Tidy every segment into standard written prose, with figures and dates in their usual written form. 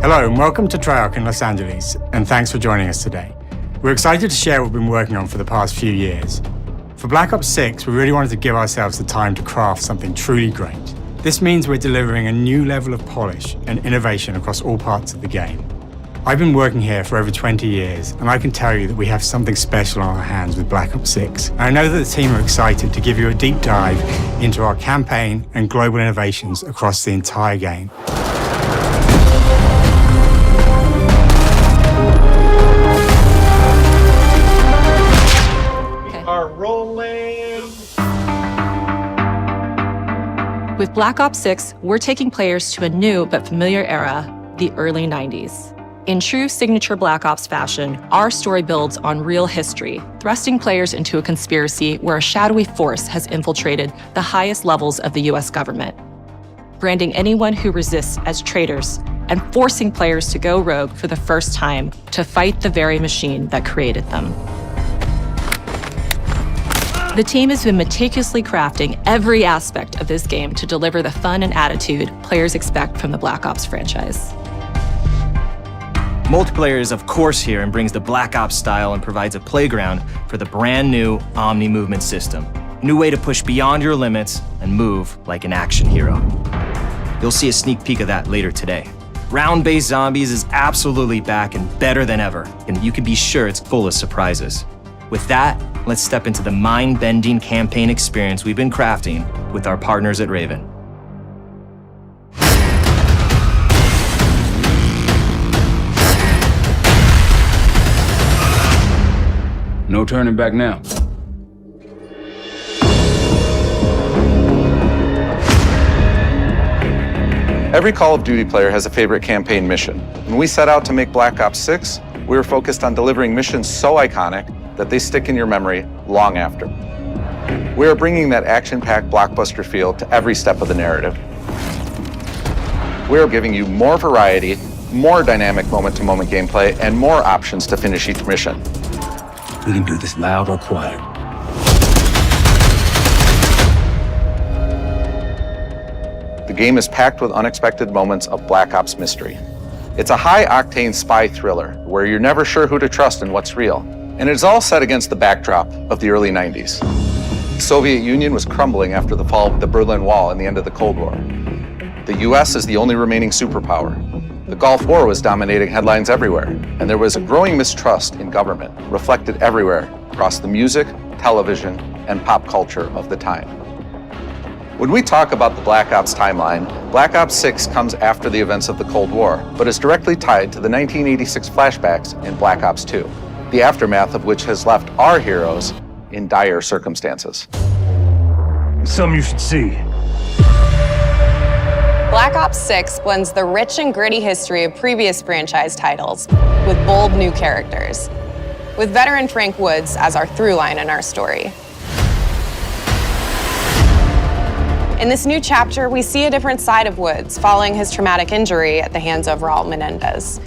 Hello and welcome to Treyarch in Los Angeles, and thanks for joining us today. We're excited to share what we've been working on for the past few years. For Black Ops 6, we really wanted to give ourselves the time to craft something truly great. This means we're delivering a new level of polish and innovation across all parts of the game. I've been working here for over 20 years, and I can tell you that we have something special on our hands with Black Ops 6. And I know that the team are excited to give you a deep dive into our campaign and global innovations across the entire game. Are rolling. With Black Ops 6, we're taking players to a new but familiar era, the early 90s. In true signature Black Ops fashion, our story builds on real history, thrusting players into a conspiracy where a shadowy force has infiltrated the highest levels of the US government, branding anyone who resists as traitors and forcing players to go rogue for the first time to fight the very machine that created them. The team has been meticulously crafting every aspect of this game to deliver the fun and attitude players expect from the Black Ops franchise. Multiplayer is of course here and brings the Black Ops style and provides a playground for the brand new Omni movement system. New way to push beyond your limits and move like an action hero. You'll see a sneak peek of that later today. Round-based zombies is absolutely back and better than ever, and you can be sure it's full of surprises. With that, let's step into the mind-bending campaign experience we've been crafting with our partners at Raven. No turning back now. Every Call of Duty player has a favorite campaign mission. When we set out to make Black Ops 6, we were focused on delivering missions so iconic that they stick in your memory long after. We are bringing that action-packed blockbuster feel to every step of the narrative. We are giving you more variety, more dynamic moment-to-moment gameplay, and more options to finish each mission. We can do this loud or quiet. The game is packed with unexpected moments of Black Ops mystery. It's a high-octane spy thriller where you're never sure who to trust and what's real. And it's all set against the backdrop of the early 90s. The Soviet Union was crumbling after the fall of the Berlin Wall and the end of the Cold War. The US is the only remaining superpower. The Gulf War was dominating headlines everywhere, and there was a growing mistrust in government, reflected everywhere across the music, television, and pop culture of the time. When we talk about the Black Ops timeline, Black Ops 6 comes after the events of the Cold War, but is directly tied to the 1986 flashbacks in Black Ops 2. The aftermath of which has left our heroes in dire circumstances. Something you should see. Black Ops 6 blends the rich and gritty history of previous franchise titles with bold new characters, with veteran Frank Woods as our through line in our story. In this new chapter, we see a different side of Woods following his traumatic injury at the hands of Raul Menendez.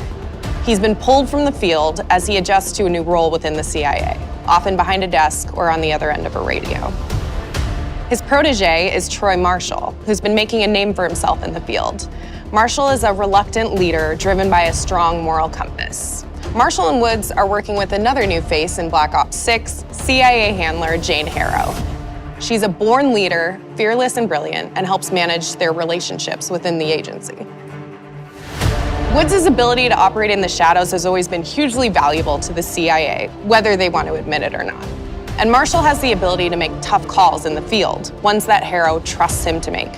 He's been pulled from the field as he adjusts to a new role within the CIA, often behind a desk or on the other end of a radio. His protege is Troy Marshall, who's been making a name for himself in the field. Marshall is a reluctant leader driven by a strong moral compass. Marshall and Woods are working with another new face in Black Ops 6, CIA handler Jane Harrow. She's a born leader, fearless and brilliant, and helps manage their relationships within the agency. Woods' ability to operate in the shadows has always been hugely valuable to the CIA, whether they want to admit it or not. And Marshall has the ability to make tough calls in the field, ones that Harrow trusts him to make.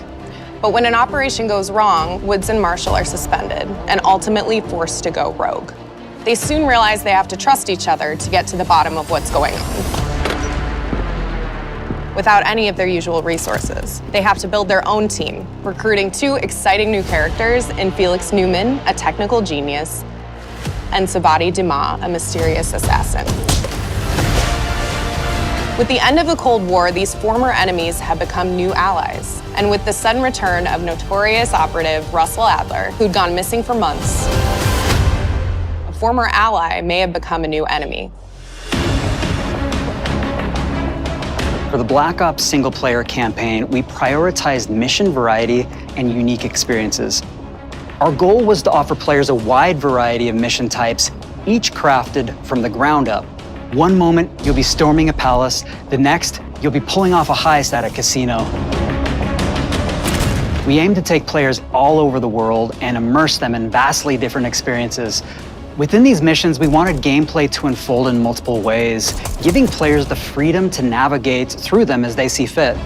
But when an operation goes wrong, Woods and Marshall are suspended and ultimately forced to go rogue. They soon realize they have to trust each other to get to the bottom of what's going on. Without any of their usual resources, they have to build their own team, recruiting two exciting new characters in Felix Newman, a technical genius, and Savati Dumas, a mysterious assassin. With the end of the Cold War, these former enemies have become new allies. And with the sudden return of notorious operative Russell Adler, who'd gone missing for months, a former ally may have become a new enemy. For the Black Ops single-player campaign, we prioritized mission variety and unique experiences. Our goal was to offer players a wide variety of mission types, each crafted from the ground up. One moment, you'll be storming a palace. The next, you'll be pulling off a heist at a casino. We aim to take players all over the world and immerse them in vastly different experiences. Within these missions, we wanted gameplay to unfold in multiple ways, giving players the freedom to navigate through them as they see fit.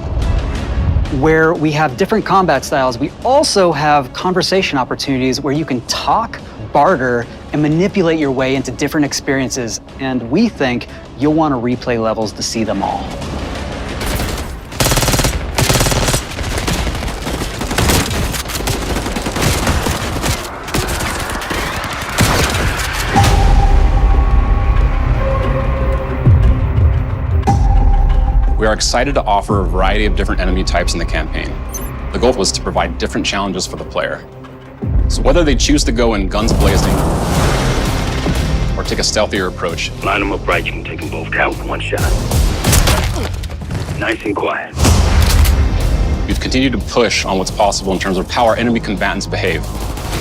Where we have different combat styles, we also have conversation opportunities where you can talk, barter, and manipulate your way into different experiences. And we think you'll want to replay levels to see them all. We are excited to offer a variety of different enemy types in the campaign. The goal was to provide different challenges for the player. So whether they choose to go in guns blazing or take a stealthier approach, Line them up right, you can take them both down with one shot. Nice and quiet. we've continued to push on what's possible in terms of how our enemy combatants behave.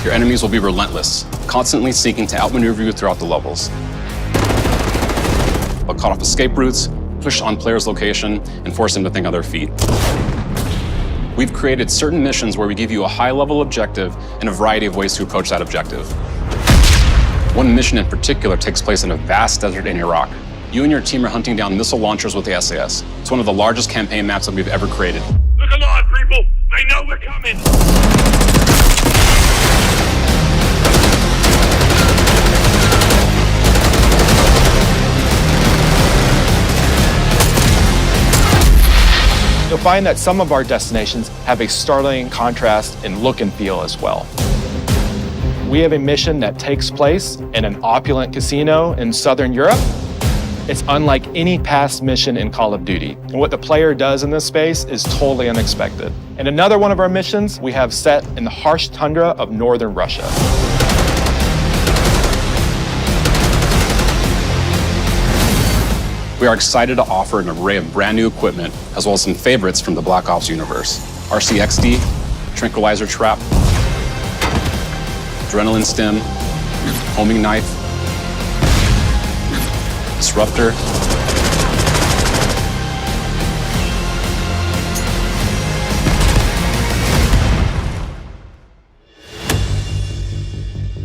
Your enemies will be relentless, constantly seeking to outmaneuver you throughout the levels. They'll cut off escape routes, push on players' location, and force them to think on their feet. We've created certain missions where we give you a high-level objective and a variety of ways to approach that objective. One mission in particular takes place in a vast desert in Iraq. You and your team are hunting down missile launchers with the SAS. It's one of the largest campaign maps that we've ever created. Look alive, people! They know we're coming! You'll find that some of our destinations have a startling contrast in look and feel as well. We have a mission that takes place in an opulent casino in Southern Europe. It's unlike any past mission in Call of Duty. And what the player does in this space is totally unexpected. And another one of our missions we have set in the harsh tundra of northern Russia. We are excited to offer an array of brand new equipment, as well as some favorites from the Black Ops universe. RCXD, Tranquilizer Trap, Adrenaline Stim, Homing Knife, Disruptor,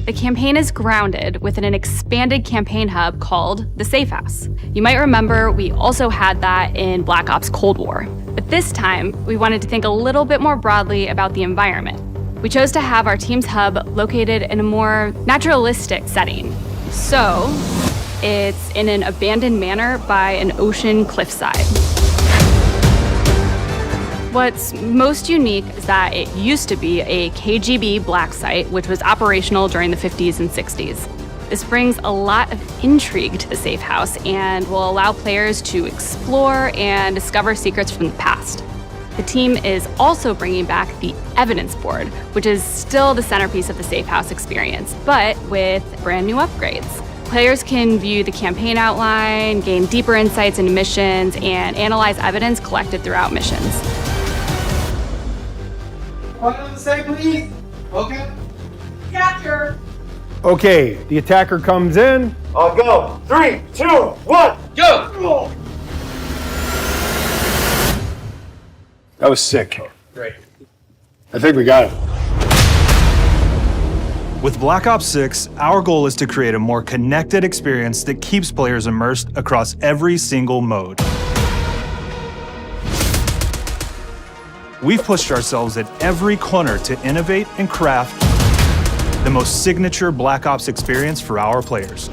The campaign is grounded within an expanded campaign hub called the Safe House. You might remember we also had that in Black Ops Cold War. But this time, we wanted to think a little bit more broadly about the environment. We chose to have our team's hub located in a more naturalistic setting. So, it's in an abandoned manor by an ocean cliffside. What's most unique is that it used to be a KGB black site, which was operational during the 50s and 60s. This brings a lot of intrigue to the Safe House and will allow players to explore and discover secrets from the past. The team is also bringing back the evidence board, which is still the centerpiece of the Safe House experience, but with brand new upgrades. Players can view the campaign outline, gain deeper insights into missions, and analyze evidence collected throughout missions. Please. Okay. Capture. Okay, the attacker comes in. I'll go. 3, 2, 1, go! That was sick. Great. I think we got it. With Black Ops 6, our goal is to create a more connected experience that keeps players immersed across every single mode. We've pushed ourselves at every corner to innovate and craft the most signature Black Ops experience for our players.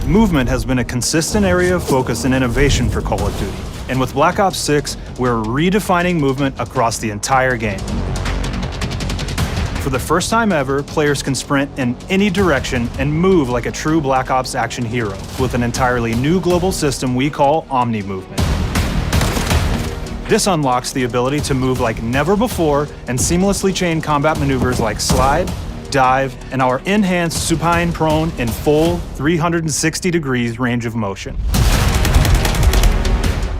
Movement has been a consistent area of focus and innovation for Call of Duty. And with Black Ops 6, we're redefining movement across the entire game. For the first time ever, players can sprint in any direction and move like a true Black Ops action hero with an entirely new global system we call Omni Movement. This unlocks the ability to move like never before and seamlessly chain combat maneuvers like slide, dive, and our enhanced supine prone in full 360 degrees range of motion.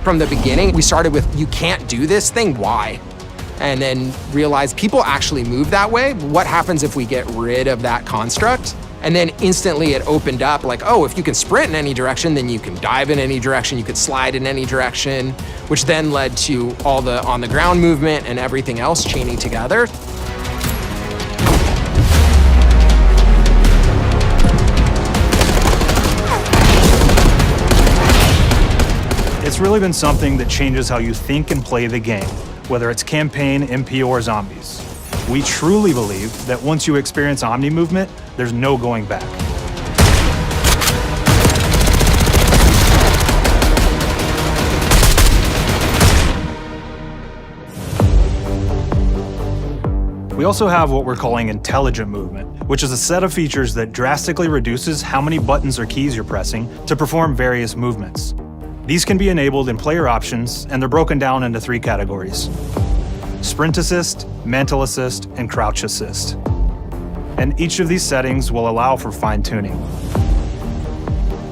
From the beginning, we started with, you can't do this thing, why? and then realized people actually move that way. What happens if we get rid of that construct? And then instantly it opened up like, oh, if you can sprint in any direction, then you can dive in any direction, you could slide in any direction, which then led to all the on-the-ground movement and everything else chaining together. It's really been something that changes how you think and play the game, whether it's campaign, MP, or zombies. We truly believe that once you experience Omni movement, there's no going back. We also have what we're calling intelligent movement, which is a set of features that drastically reduces how many buttons or keys you're pressing to perform various movements. These can be enabled in player options, and they're broken down into 3 categories: Sprint Assist, Mantle Assist, and Crouch Assist. And each of these settings will allow for fine-tuning.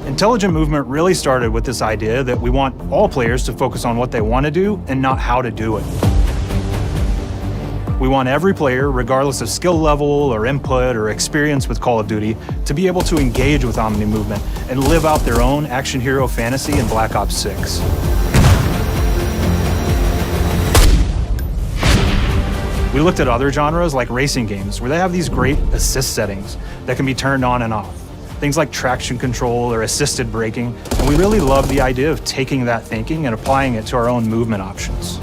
Intelligent movement really started with this idea that we want all players to focus on what they want to do and not how to do it. We want every player, regardless of skill level or input or experience with Call of Duty, to be able to engage with Omni movement and live out their own action hero fantasy in Black Ops 6. We looked at other genres like racing games, where they have these great assist settings that can be turned on and off. Things like traction control or assisted braking, and we really love the idea of taking that thinking and applying it to our own movement options.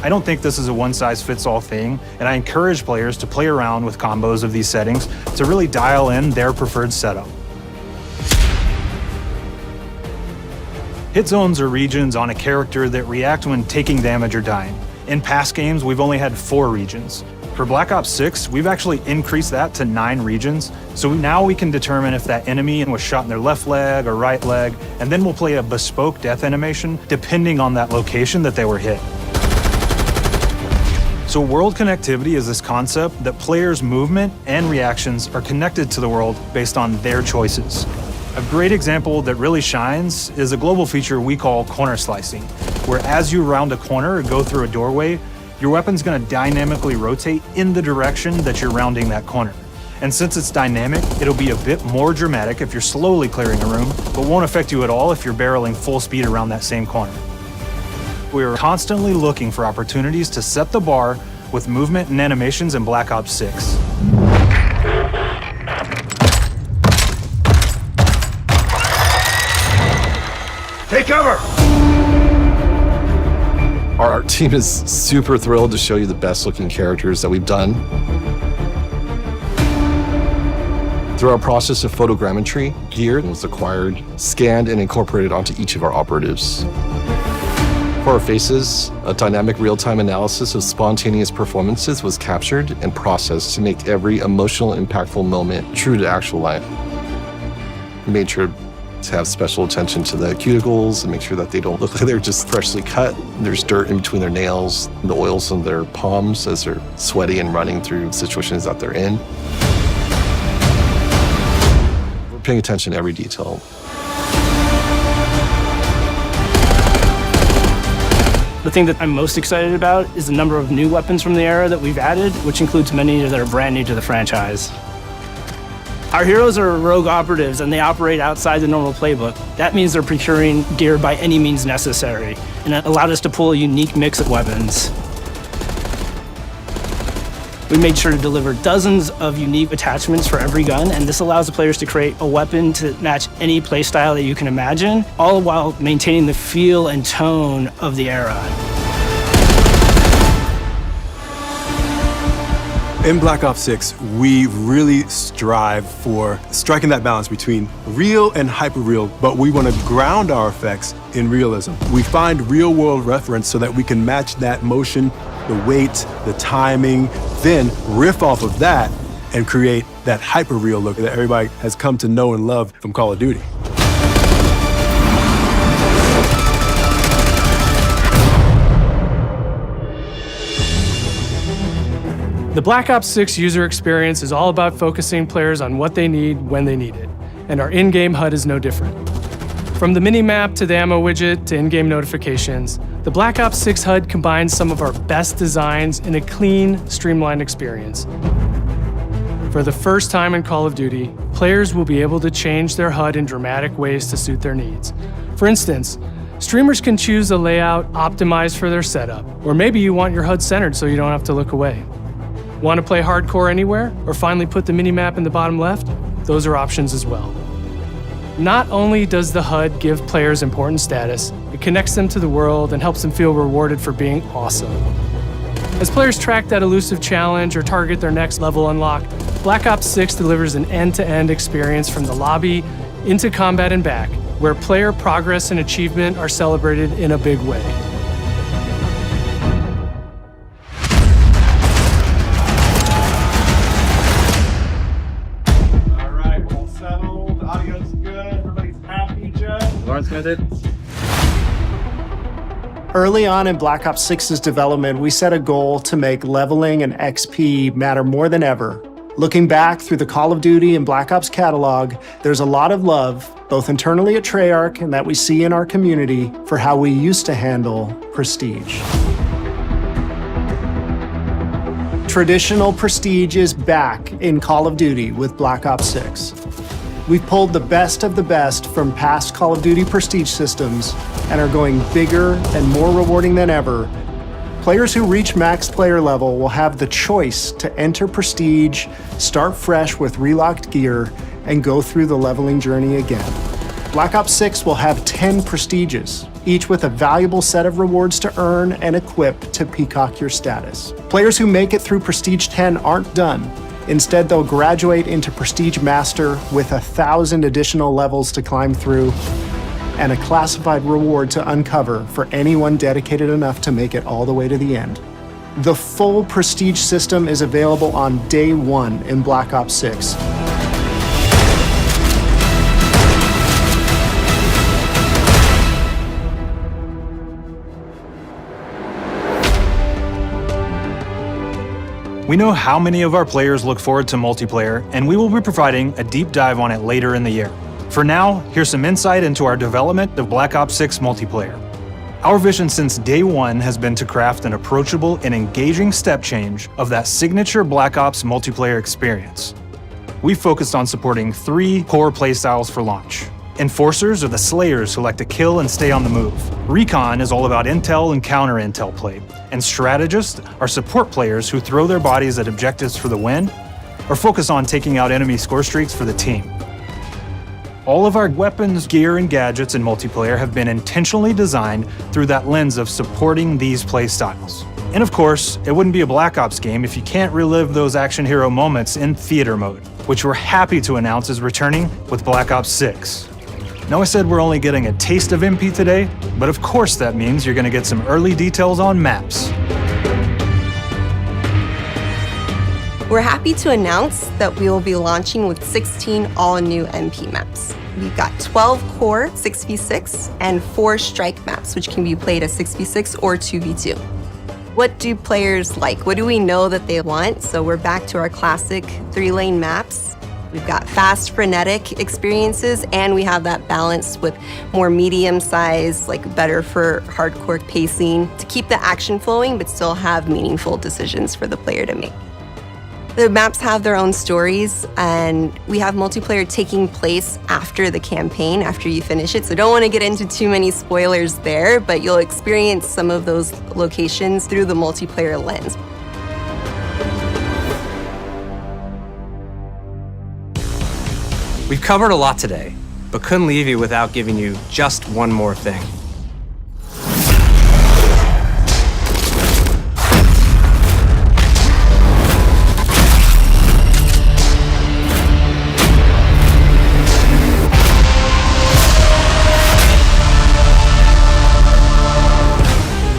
I don't think this is a one-size-fits-all thing, and I encourage players to play around with combos of these settings to really dial in their preferred setup. Hit zones are regions on a character that react when taking damage or dying. In past games, we've only had 4 regions. For Black Ops 6, we've actually increased that to 9 regions, so now we can determine if that enemy was shot in their left leg or right leg, and then we'll play a bespoke death animation depending on that location that they were hit. So world connectivity is this concept that players' movement and reactions are connected to the world based on their choices. A great example that really shines is a global feature we call corner slicing, where as you round a corner or go through a doorway, your weapon's gonna dynamically rotate in the direction that you're rounding that corner. And since it's dynamic, it'll be a bit more dramatic if you're slowly clearing a room, but won't affect you at all if you're barreling full speed around that same corner. We are constantly looking for opportunities to set the bar with movement and animations in Black Ops 6. Take cover! Our art team is super thrilled to show you the best looking characters that we've done. Through our process of photogrammetry, gear was acquired, scanned, and incorporated onto each of our operatives. For our faces, a dynamic real-time analysis of spontaneous performances was captured and processed to make every emotional, impactful moment true to actual life. We made sure to have special attention to the cuticles and make sure that they don't look like they're just freshly cut. There's dirt in between their nails, the oils on their palms as they're sweaty and running through situations that they're in. We're paying attention to every detail. The thing that I'm most excited about is the number of new weapons from the era that we've added, which includes many that are brand new to the franchise. Our heroes are rogue operatives, and they operate outside the normal playbook. That means they're procuring gear by any means necessary, and it allowed us to pull a unique mix of weapons. We made sure to deliver dozens of unique attachments for every gun, and this allows the players to create a weapon to match any playstyle that you can imagine, all while maintaining the feel and tone of the era. In Black Ops 6, we really strive for striking that balance between real and hyper-real, but we want to ground our effects in realism. We find real-world reference so that we can match that motion, the weight, the timing, then riff off of that and create that hyper-real look that everybody has come to know and love from Call of Duty. The Black Ops 6 user experience is all about focusing players on what they need when they need it, and our in-game HUD is no different. From the mini-map to the ammo widget to in-game notifications, The Black Ops 6 HUD combines some of our best designs in a clean, streamlined experience. For the first time in Call of Duty, players will be able to change their HUD in dramatic ways to suit their needs. For instance, streamers can choose a layout optimized for their setup, or maybe you want your HUD centered so you don't have to look away. Want to play hardcore anywhere, or finally put the minimap in the bottom left? Those are options as well. Not only does the HUD give players important status, it connects them to the world and helps them feel rewarded for being awesome. As players track that elusive challenge or target their next level unlock, Black Ops 6 delivers an end-to-end experience from the lobby into combat and back, where player progress and achievement are celebrated in a big way. All right, all settled. The audio's good. Everybody's happy, Joe? Lawrence got it. Early on in Black Ops 6's development, we set a goal to make leveling and XP matter more than ever. Looking back through the Call of Duty and Black Ops catalog, there's a lot of love, both internally at Treyarch and that we see in our community, for how we used to handle prestige. Traditional prestige is back in Call of Duty with Black Ops 6. We've pulled the best of the best from past Call of Duty prestige systems and are going bigger and more rewarding than ever. Players who reach max player level will have the choice to enter prestige, start fresh with relocked gear, and go through the leveling journey again. Black Ops 6 will have 10 prestiges, each with a valuable set of rewards to earn and equip to peacock your status. Players who make it through Prestige 10 aren't done. Instead, they'll graduate into Prestige Master with 1,000 additional levels to climb through and a classified reward to uncover for anyone dedicated enough to make it all the way to the end. The full Prestige system is available on day one in Black Ops 6. We know how many of our players look forward to multiplayer, and we will be providing a deep dive on it later in the year. For now, here's some insight into our development of Black Ops 6 multiplayer. Our vision since day one has been to craft an approachable and engaging step change of that signature Black Ops multiplayer experience. We focused on supporting 3 core playstyles for launch. Enforcers are the slayers who like to kill and stay on the move. Recon is all about intel and counter-intel play. And strategists are support players who throw their bodies at objectives for the win or focus on taking out enemy score streaks for the team. All of our weapons, gear, and gadgets in multiplayer have been intentionally designed through that lens of supporting these play styles. And of course, it wouldn't be a Black Ops game if you can't relive those action hero moments in theater mode, which we're happy to announce is returning with Black Ops 6. Now I said we're only getting a taste of MP today, but of course that means you're going to get some early details on maps. We're happy to announce that we will be launching with 16 all-new MP maps. We've got 12 core 6v6 and 4 strike maps, which can be played as 6v6 or 2v2. What do players like? What do we know that they want? So we're back to our classic 3-lane maps. We've got fast, frenetic experiences, and we have that balance with more medium size, like better for hardcore pacing, to keep the action flowing, but still have meaningful decisions for the player to make. The maps have their own stories, and we have multiplayer taking place after the campaign, after you finish it. So don't want to get into too many spoilers there, but you'll experience some of those locations through the multiplayer lens. We've covered a lot today, but couldn't leave you without giving you just one more thing.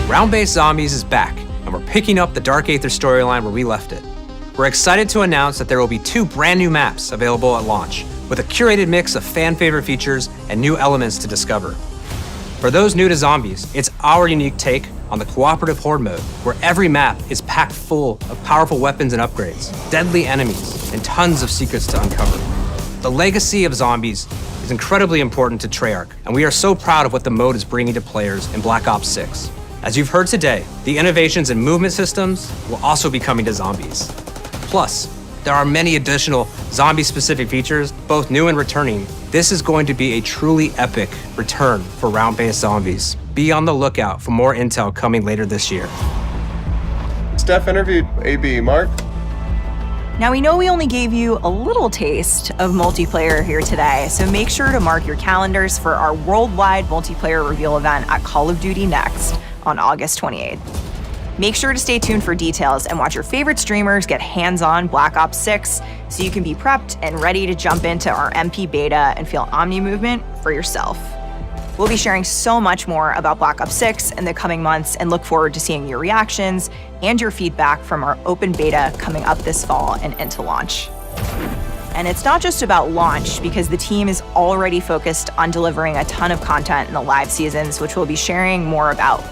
Round-Based Zombies is back, and we're picking up the Dark Aether storyline where we left it. We're excited to announce that there will be 2 brand new maps available at launch, with a curated mix of fan-favorite features and new elements to discover. For those new to Zombies, it's our unique take on the cooperative horde mode, where every map is packed full of powerful weapons and upgrades, deadly enemies, and tons of secrets to uncover. The legacy of Zombies is incredibly important to Treyarch, and we are so proud of what the mode is bringing to players in Black Ops 6. As you've heard today, the innovations in movement systems will also be coming to zombies. Plus, there are many additional zombie-specific features, both new and returning. This is going to be a truly epic return for round-based zombies. Be on the lookout for more intel coming later this year. Steph interviewed AB. Mark? Now, we know we only gave you a little taste of multiplayer here today, so make sure to mark your calendars for our worldwide multiplayer reveal event at Call of Duty Next on August 28th. Make sure to stay tuned for details and watch your favorite streamers get hands-on Black Ops 6 so you can be prepped and ready to jump into our MP beta and feel Omni movement for yourself. We'll be sharing so much more about Black Ops 6 in the coming months and look forward to seeing your reactions and your feedback from our open beta coming up this fall and into launch. And it's not just about launch, because the team is already focused on delivering a ton of content in the live seasons, which we'll be sharing more about.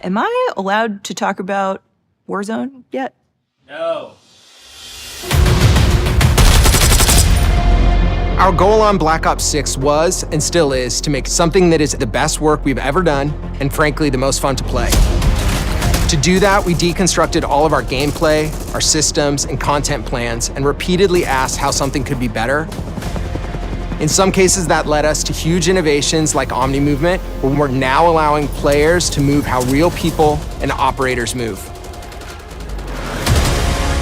Am I allowed to talk about Warzone yet? No. Our goal on Black Ops 6 was, and still is, to make something that is the best work we've ever done, and frankly, the most fun to play. To do that, we deconstructed all of our gameplay, our systems, and content plans, and repeatedly asked how something could be better. In some cases, that led us to huge innovations like Omni Movement, where we're now allowing players to move how real people and operators move.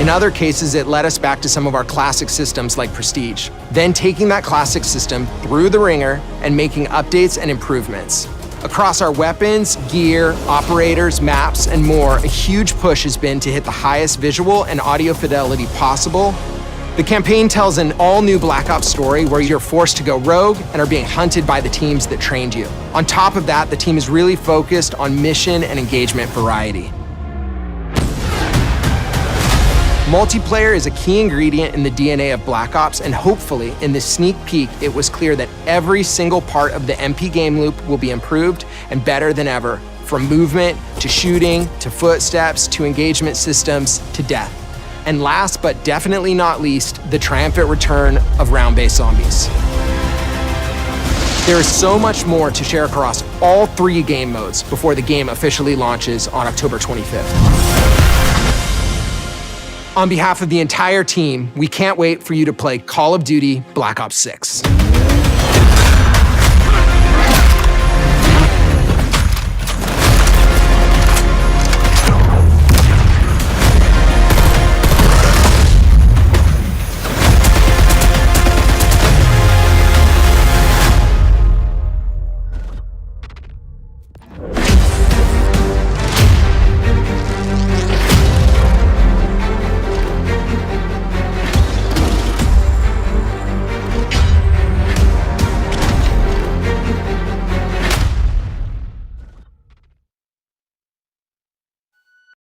In other cases, it led us back to some of our classic systems like Prestige, then taking that classic system through the ringer and making updates and improvements. Across our weapons, gear, operators, maps, and more, a huge push has been to hit the highest visual and audio fidelity possible. The campaign tells an all-new Black Ops story where you're forced to go rogue and are being hunted by the teams that trained you. On top of that, the team is really focused on mission and engagement variety. Multiplayer is a key ingredient in the DNA of Black Ops, and hopefully, in this sneak peek, it was clear that every single part of the MP game loop will be improved and better than ever, from movement, to shooting, to footsteps, to engagement systems, to death. And last but definitely not least, the triumphant return of round-based zombies. There is so much more to share across all 3 game modes before the game officially launches on October 25th. On behalf of the entire team, we can't wait for you to play Call of Duty Black Ops 6.